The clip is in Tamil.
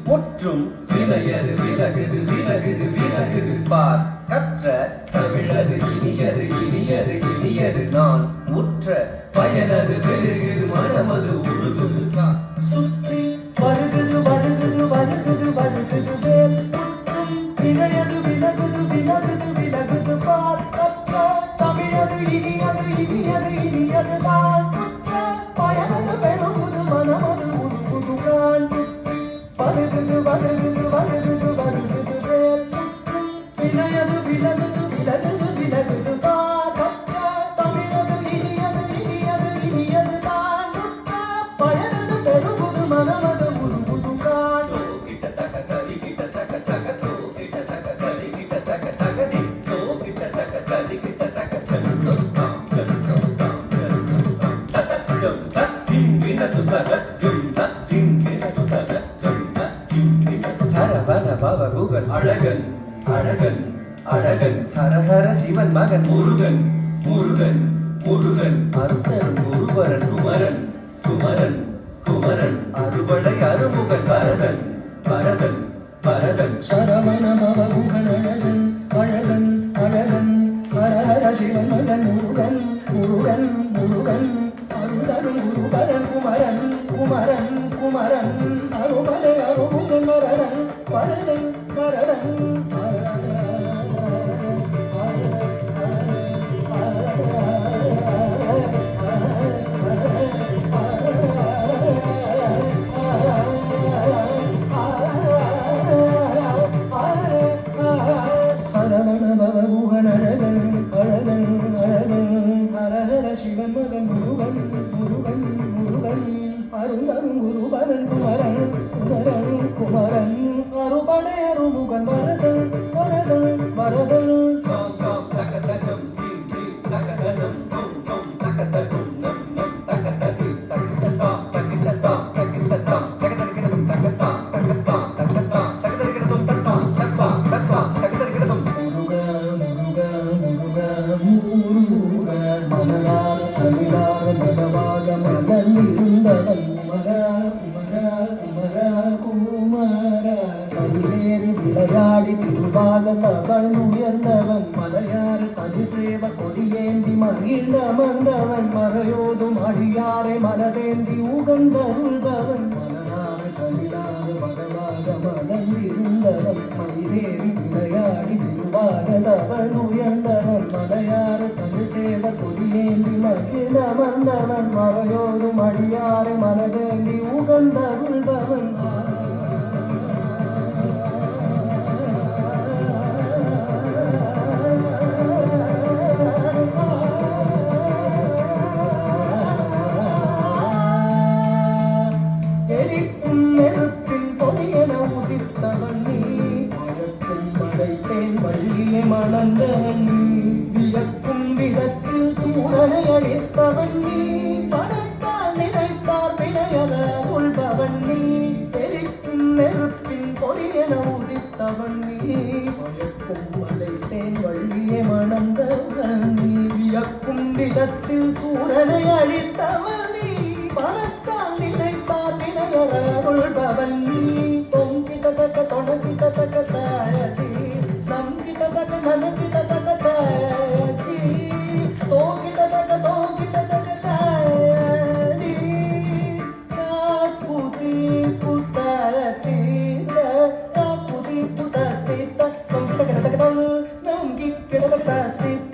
முற்றும் விலையது விலகுது விலகுது விலகுது பார் கற்ற தமிழது இனியது இனியது இனியது நான் உற்ற பயனது பெருகுது மனமது உருகுது சுற்றி வருகுது வருகுது வருகுது வருகுது வேல் முற்றும் விலையது விலகுது விலகுது விலகுது பார் கற்ற தமிழது இனியது இனியது இனியது நான் உற்ற பயனது பெருகுது மனமது உருகுது நான் வருகுது வருகுது வருகுது வருகுது வேல் முற்றும் விலையது விலகுது விலகுது விலகுது பார் கற்ற தமிழது இனியது இனியது இனியது நான் உற்ற பயனது பெருகுது மனமது உருகுது நான் கிட்ட தக்க தரி கிட்ட தக்க தக்க தோ கிட்ட தக்க தரி கிட்ட தக்க தக்க தி தோ கிட்ட தக்க தரி கிட்ட தக்க சலு தாம் சலு தாம் சலு தாம் தத்தம் தத்தின் வினது தத்தம் தத்தின் வினது தத்தம் சரவண பவ குகன் அழகன் அழகன் அழகன் ஹரஹர சிவன் மகன் முருகன் முருகன் முருகன் அருணன் குருவரன் குமரன் குமரன் குமரன் அறுபடை அருமுகன் பரதன் பரதன் பரதன் சரவண பவ குகன் அழகன் அழகன் அழகன் ஹரஹர சிவன் மகன் முருகன் முருகன் முருகன் அருணன் குருவரன் குமரன் குமரன் குமரன் அறுபடை அருமுகன் பரதன் பரதன் பரதன் சரவண பவகுகன் அழகன் அழகன் அழகன் ஹரஹர சிவன் மகன் முருகன் முருகன் முருகன் அருங்கரும் குருபரன் குமரன் குமரன் குமரன் அறுபடை அருமுகன் பரதன் பரதன் பரதன் தாம் தாம் தகதம் தீம் தீம் தகதம் தொம் தொம் தகதம் நம் நம் தகததி தகததாம் தகததாம் தகததாம் தகதகிடதும் தகதாம் தகதாம் தகதாம் தகதகிடதும் தகதாம் தகதாம் தகதாம் தகதகிடதும் முருகா முருகா முருகா முருகா மனதார் தமிழார் மதவாக மதல் இருந்தவன் குமரா குமரா குமரா குமாரா கைவேறி விளையாடி திருவாக தவள் உயர்ந்தவன் மலையாறு தனி சேவ கொடியேந்தி மகிழ்ந்த அமர்ந்தவன் மறையோதும் அடியாரை மனதேந்தி உகந்தருள்பவன் மனநாறு தமிழாறு மதவாக மதல் இருந்தவன் கைவேறி விளையாடி திருவாக தவள் உயர்ந்தவன் மலையாறு தனி சேவ கொடியேந்தி மகிழ்ந்த அமர்ந்தவன் மறையோதும் அடியாரை மனதேந்தி உகந்தருள்பவன் எரிக்கும் நெருப்பின் பொறியென உதிர்த்தவன் நீ அழக்கும் மலைத்தேன் வள்ளியை மணந்தவன் நீ வியக்கும் விதத்தில் சூரனை அழித்தவன் நீ பணத்தால் நினைத்தார் வினையல உள்பவன் நீ எரிக்கும் நெருப்பின் பொறியென உதிர்த்தவன் நீ அழக்கும் மலைத்தேன் வள்ளியை மணந்தவன் நீ வியக்கும் விதத்தில் சூரனை அழித்தவன் நீ பணத்தால் நினைத்தார் வினையல உள்பவன் நீ தொம் கிட்டத்தக்க தொடக்கிட்டத்தக்க தாயதி நம் கிட்டத்தக்க நனக்கிட்டத்தக்க தாயதி தோ கிட்டத்தக்க தாயதி காக்குதி புத்தத்தி காக்குதி புத்தத்தி தொம் கிட்டத்தக்க நம் கிட்டத்தக்க